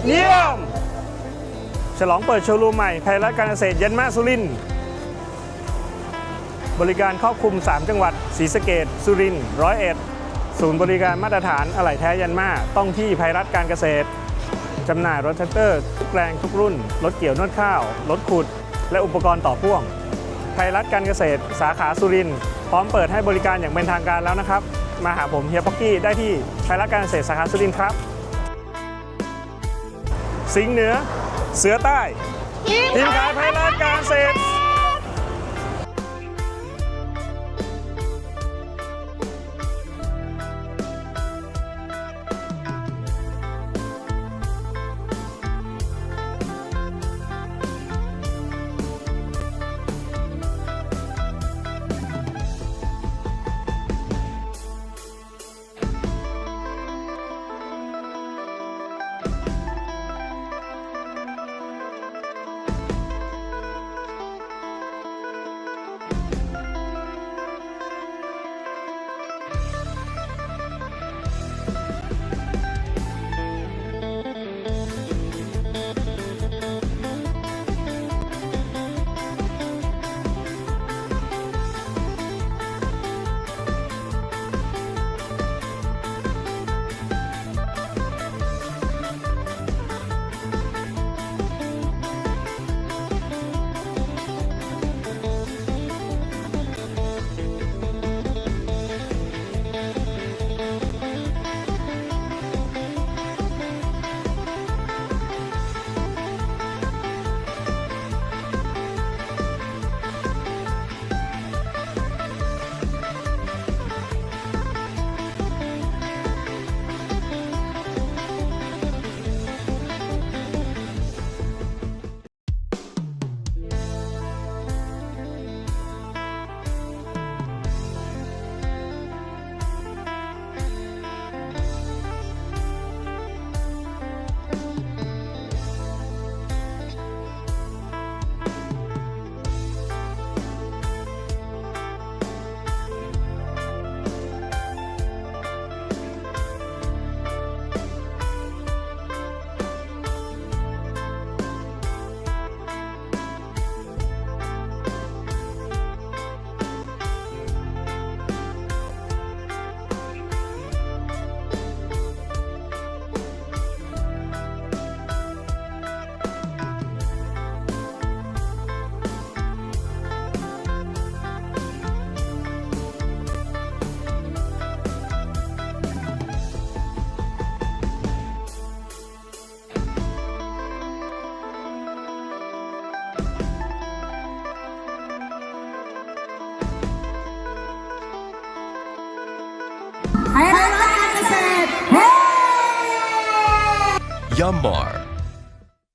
เยี่ยมฉลองเปิดโชว์รูมใหม่ไพรัตการเกษตรยันมาสุรินทร์บริการครอบคลุม3จังหวัดศรีสะเกษสุรินทร์101ศูนย์บริการมาตรฐานอะไหล่แท้ยันมาต้องที่ไพรัตการเกษตรจำหน่ายรถแทรกเตอร์ทุกแรงทุกรุ่นรถเกี่ยวนวดข้าวรถขุดและอุปกรณ์ต่อพ่วงไพรัตการเกษตรสาขาสุรินทร์พร้อมเปิดให้บริการอย่างเป็นทางการแล้วนะครับมาหาผมเฮียป๊อกกี้ได้ที่ไพรัตการเกษตรสาขาสุรินทร์ครับสิงห์เหนือเสือใต้ทีมขายไพรัตการเกษตรYammar